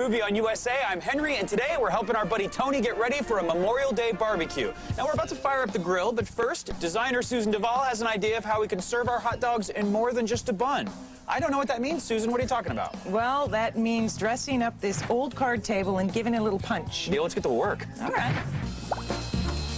Movie on USA. I'm Henry, and today we're helping our buddy Tony get ready for a Memorial Day barbecue. Now, we're about to fire up the grill, but first, designer Susan Duvall has an idea of how we can serve our hot dogs in more than just a bun. I don't know what that means, Susan. What are you talking about? Well, that means dressing up this old card table and giving it a little punch. Deal, let's get to work. All right.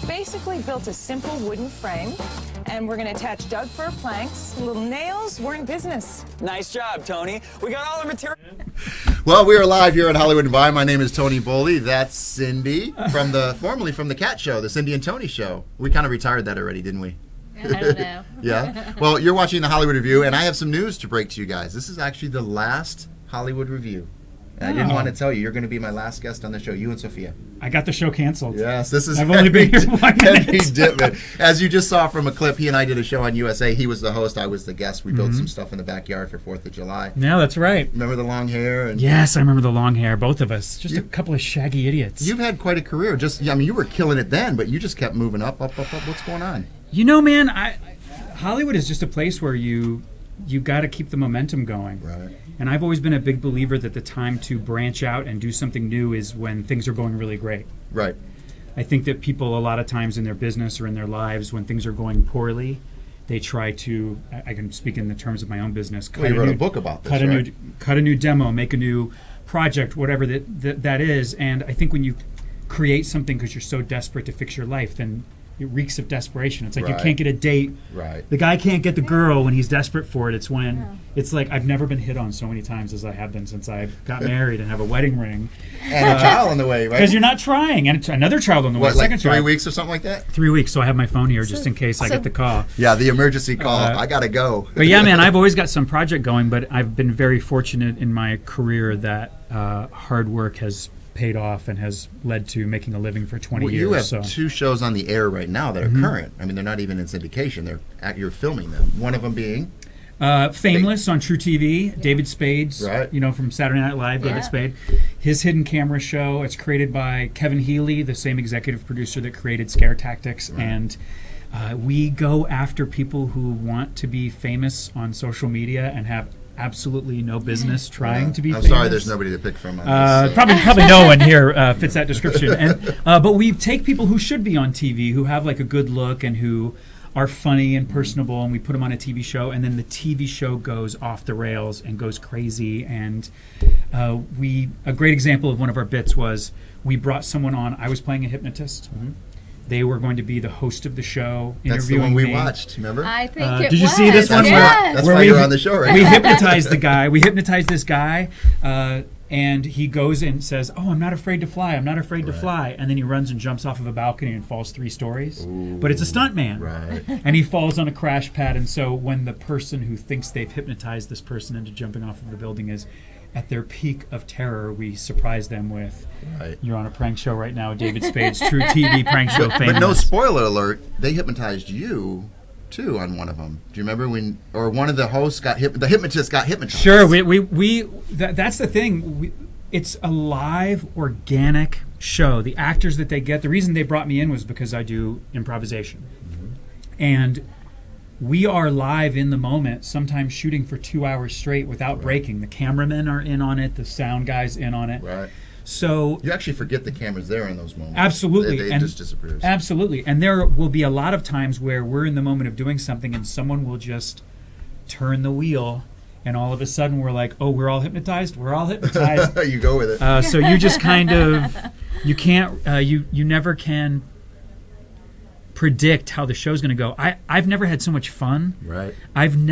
Basically built a simple wooden frame, and we're going to attach Doug fir planks, little nails. We're in business. Nice job, Tony. We got all the material. Well, we are live here on Hollywood and Vine. My name is Tony Boley. That's Cindy formerly from the Cat Show, the Cindy and Tony Show. We kind of retired that already, didn't we? I don't know. Yeah. Well, you're watching the Hollywood Review, and I have some news to break to you guys. This is actually the last Hollywood Review. And I didn't want to tell you, you're going to be my last guest on the show, you and Sophia. I got the show canceled. Yes, this is I've only been here 1 Henry minute. Dittman. As you just saw from a clip, he and I did a show on USA. He was the host, I was the guest. We built some stuff in the backyard for 4th of July. Yeah, that's right. Remember the long hair? And Yes, I remember the long hair, both of us. Just a couple of shaggy idiots. You've had quite a career. You were killing it then, but you just kept moving up. What's going on? You know, man, Hollywood is just a place where you got to keep the momentum going. Right. And I've always been a big believer that the time to branch out and do something new is when things are going really great. Right. I think that people a lot of times in their business or in their lives, when things are going poorly, they try to, I can speak in the terms of my own business. You wrote a book about this, right? Cut a new demo, make a new project, whatever that is. And I think when you create something because you're so desperate to fix your life, then it reeks of desperation. It's like you can't get a date. Right. The guy can't get the girl when he's desperate for it. It's when it's like I've never been hit on so many times as I have been since I got married and have a wedding ring. And a child on the way, right? Because you're not trying. And it's another child on the way. What, like Second 3 child. weeks or something like that? 3 weeks. So I have my phone here just in case I get the call. Yeah, the emergency call. I got to go. But yeah, man, I've always got some project going, but I've been very fortunate in my career that hard work has paid off and has led to making a living for 20 years. You have 2 shows on the air right now that are current. I mean, they're not even in syndication. You're filming them. One of them being? Fameless on True TV. David Spade's, Right. From Saturday Night Live, David Spade. His hidden camera show. It's created by Kevin Healy, the same executive producer that created Scare Tactics. Right. And we go after people who want to be famous on social media and have absolutely no business trying to be famous. I'm sorry there's nobody to pick from on this. Probably no one here fits that description. And but we take people who should be on TV, who have like a good look and who are funny and personable, and we put them on a TV show, and then the TV show goes off the rails and goes crazy. And a great example of one of our bits was we brought someone on. I was playing a hypnotist. They were going to be the host of the show, interviewing That's the one we me. watched, remember? I think it did you was. see this one? Yes. That's why you're on the show right We now. hypnotized the guy. We hypnotized this guy, and he goes and says, "Oh, I'm not afraid to fly. I'm not afraid to fly." And then he runs and jumps off of a balcony and falls 3 stories. But it's a stunt man. Right. And he falls on a crash pad. And so when the person who thinks they've hypnotized this person into jumping off of the building is at their peak of terror, we surprise them with, "You're on a prank show right now, David Spade's True TV prank show Famous." But no spoiler alert, they hypnotized you too on one of them. Do you remember one of the hosts the hypnotist got hypnotized? Sure, that's the thing. It's a live, organic show. The actors that they get, the reason they brought me in was because I do improvisation. And we are live in the moment, sometimes shooting for 2 hours straight without breaking. The cameramen are in on it, the sound guy's in on it. Right. So you actually forget the camera's there in those moments. Absolutely. It just disappears. Absolutely. And there will be a lot of times where we're in the moment of doing something and someone will just turn the wheel and all of a sudden we're like, "Oh, we're all hypnotized? We're all hypnotized." You go with it. So you just kind of, you can't, you never can predict how the show's going to go. I've never had so much fun. Right. I did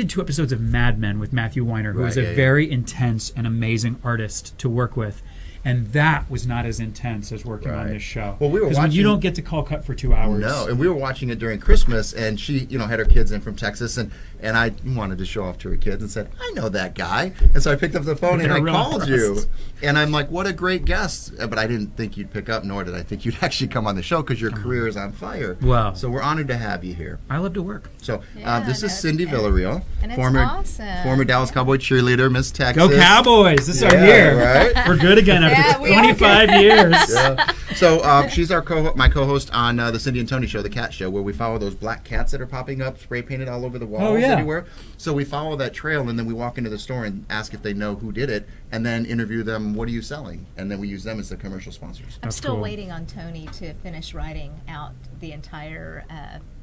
2 episodes of Mad Men with Matthew Weiner, who is a very intense and amazing artist to work with. And that was not as intense as working on this show. Well, we were watching. When you don't get to call cut for 2 hours. No, and we were watching it during Christmas, and she, had her kids in from Texas, and I wanted to show off to her kids and said, "I know that guy," and so I picked up the phone and I called you, and I'm like, "What a great guest!" But I didn't think you'd pick up, nor did I think you'd actually come on the show because your career is on fire. Wow! So we're honored to have you here. I love to work. So this is Cindy Villarreal, and it's former Dallas Cowboy cheerleader, Miss Texas. Go Cowboys! This is our year. Right? We're good again after 25 years. Yeah. So she's my co-host on the Cindy and Tony show, the Cat Show, where we follow those black cats that are popping up, spray painted all over the walls everywhere. So we follow that trail, and then we walk into the store and ask if they know who did it, and then interview them. What are you selling? And then we use them as the commercial sponsors. I'm still waiting on Tony to finish writing out the entire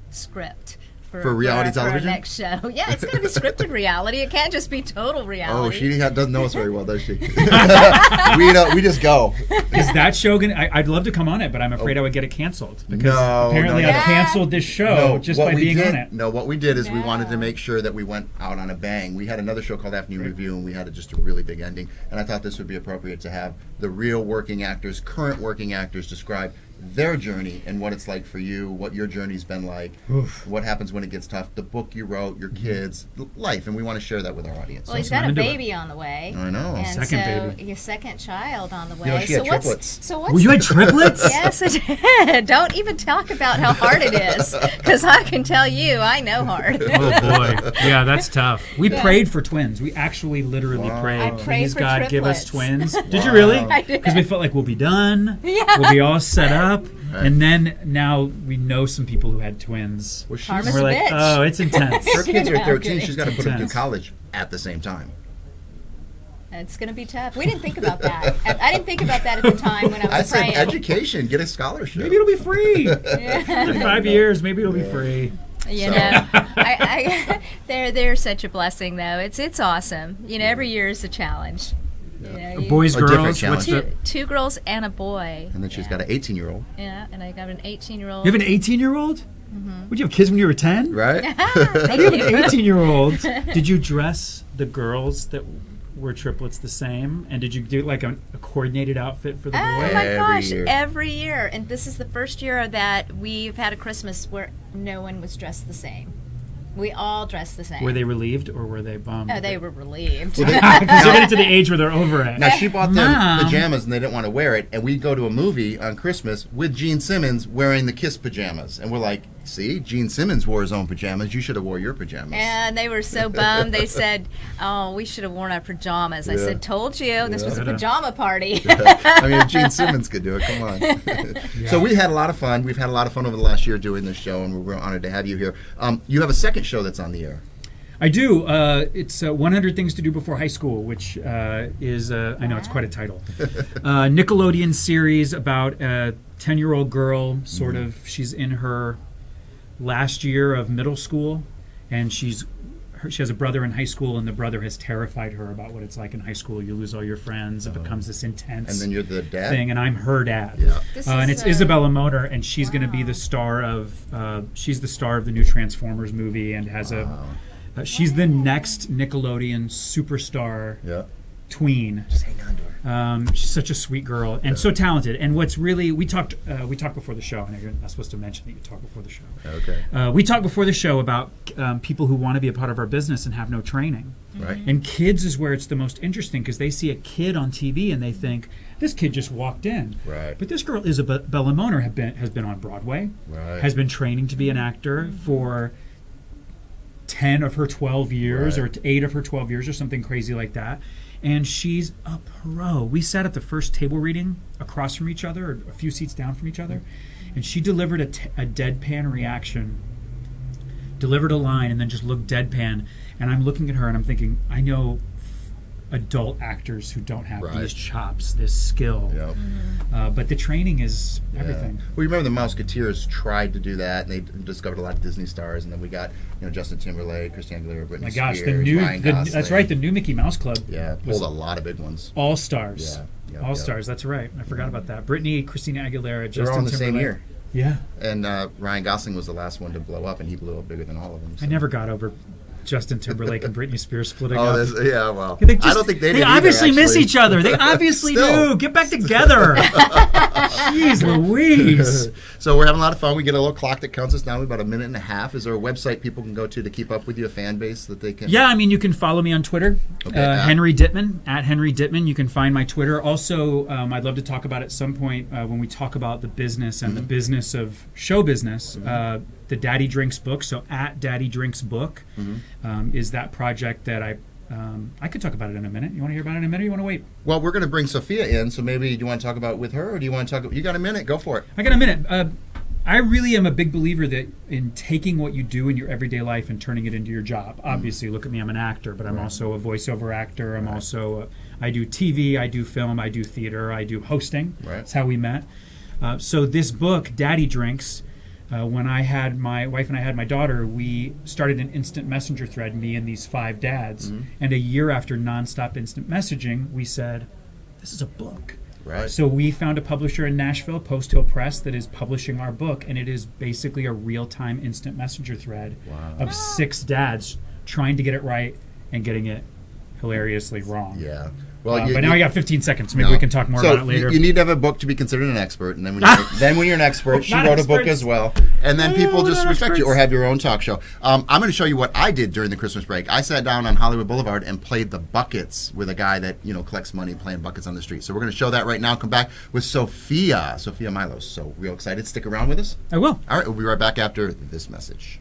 script. For reality television? For our next show. Yeah, it's going to be scripted reality. It can't just be total reality. Oh, she doesn't know us very well, does she? we just go. Is that show going to... I'd love to come on it, but I'm afraid I would get it canceled. Because apparently no. I've canceled this show just by being on it. No, what we did is we wanted to make sure that we went out on a bang. We had another show called Afternoon Review, and we had just a really big ending. And I thought this would be appropriate to have the real working actors, current working actors, describe their journey and what it's like for you, what your journey's been like, what happens when it gets tough, the book you wrote, your kids, life, and we want to share that with our audience. Well, he's got a baby on the way. I know. And second baby. His second child on the way. You know, she had triplets. What's you had triplets? Yes, I did. Don't even talk about how hard it is, because I can tell you, I know hard. Oh, boy. Yeah, that's tough. We prayed for twins. We actually literally prayed. I prayed Please, for God, give us triplets. twins. Did you really? I did. Because we felt like we'll be done. Yeah. We'll be all set up. And then now we know some people who had twins. Well, she's, Karma's We're a like, bitch. oh, it's intense. her kids are Yeah, 13. kidding. She's got to put them through Intense. college at the same time. It's going to be tough. We didn't think about that. I didn't think about that at the time when I I was said praying. education, get a scholarship. Maybe it'll be free. After 5 years, maybe it'll be free. You know, they're such a blessing though. It's awesome. You know, every year is a challenge. You know, Boys, A different girls. What's challenge. the? two girls and a boy. And then she's got an 18-year-old, Yeah, and I got an 18-year-old. You have an 18-year-old? Would you have kids when you were 10? right? How do you have an 18-year-old? Did you dress the girls that were triplets the same? And did you do like a coordinated outfit for the boy? Oh my Every gosh, year. every year. And this is the first year that we've had a Christmas where no one was dressed the same. We all dressed the same. Were they relieved or were they bummed? Oh, they were relieved. Because they're getting to the age where they're over it. Now, she bought them Mom. pajamas and they didn't want to wear it. And we go to a movie on Christmas with Gene Simmons wearing the Kiss pajamas. And we're like, see, Gene Simmons wore his own pajamas. You should have wore your pajamas. And they were so bummed. They said, "Oh, we should have worn our pajamas." I said, "Told you, this was a pajama party." I mean, if Gene Simmons could do it, come on. So we had a lot of fun. We've had a lot of fun over the last year doing this show, and we're real honored to have you here. You have a second show that's on the air. I do. It's 100 Things to Do Before High School, which is, I know it's quite a title. Nickelodeon series about a 10-year-old girl, sort of, she's in her last year of middle school, and she has a brother in high school, and the brother has terrified her about what it's like in high school. You lose all your friends. It becomes this intense And then you're the dad? thing, and I'm her dad. Yeah. And it's Isabella Moner, and she's going to be the star of she's the star of the new Transformers movie, and has she's the next Nickelodeon superstar Yeah. tween. Just hang on to her. She's such a sweet girl and so talented. And what's really we talked before the show, and you're not supposed to mention that you talk before the show. Okay. We talked before the show about people who want to be a part of our business and have no training. Right. And kids is where it's the most interesting, because they see a kid on TV and they think, this kid just walked in. Right. But this girl, Isabella Moner, has been on Broadway, Right. has been training to be an actor for 10 of her 12 years Right. or 8 of her 12 years or something crazy like that. And she's a pro. We sat at the first table reading across from each other, or a few seats down from each other, and she delivered a deadpan reaction, delivered a line, and then just looked deadpan. And I'm looking at her and I'm thinking, I know adult actors who don't have Right. these chops, this skill. Yep. But the training is everything. Yeah. Well, you remember the Mouseketeers tried to do that, and they discovered a lot of Disney stars, and then we got Justin Timberlake, Christina Aguilera, Britney My gosh, Spears, Ryan Gosling. that's right, the new Mickey Mouse Club. Yeah, was pulled a lot of big ones. all stars. Yeah, yep, all yep. stars. That's right. I forgot about that. Britney, Christina Aguilera, They were Justin all in the same Timberlake. year. Yeah, And Ryan Gosling was the last one to blow up, and he blew up bigger than all of them. So. I never got over Justin Timberlake and Britney Spears splitting Oh, up. yeah, well, They I don't think they did obviously either, miss actually. each other. They obviously Still. do. Get back together. Jeez Louise. So we're having a lot of fun. We get a little clock that counts us down. About a minute and a half. Is there a website people can go to keep up with you, a fan base that they can? Yeah, I mean, you can follow me on Twitter, Okay, Henry Dittman, at Henry Dittman. You can find my Twitter. Also, I'd love to talk about at some point when we talk about the business and the business of show business, the Daddy Drinks book. So at Daddy Drinks book is that project that I could talk about it in a minute. You want to hear about it in a minute, or you want to wait? Well, we're going to bring Sophia in, so maybe do you want to talk about it with her, or do you want to talk? You got a minute? Go for it. I got a minute. I really am a big believer that in taking what you do in your everyday life and turning it into your job. Obviously, look at me, I'm an actor, but I'm also a voiceover actor. I'm also, I do TV, I do film, I do theater, I do hosting. That's how we met. So this book, Daddy Drinks, when I had my wife and I had my daughter, we started an instant messenger thread, me and these 5 dads. And a year after nonstop instant messaging, we said, this is a book. So we found a publisher in Nashville, Post Hill Press, that is publishing our book, and it is basically a real-time instant messenger thread of 6 dads trying to get it right and getting it hilariously wrong. Yeah. Well, but now I got 15 seconds. Maybe we can talk more about it later. You need to have a book to be considered an expert, and then when you're an expert, she wrote a book as well, and then people just respect you or have your own talk show. I'm going to show you what I did during the Christmas break. I sat down on Hollywood Boulevard and played the buckets with a guy that collects money playing buckets on the street. So we're going to show that right now. Come back with Sophia Milos. So real excited. Stick around with us. I will. All right, we'll be right back after this message.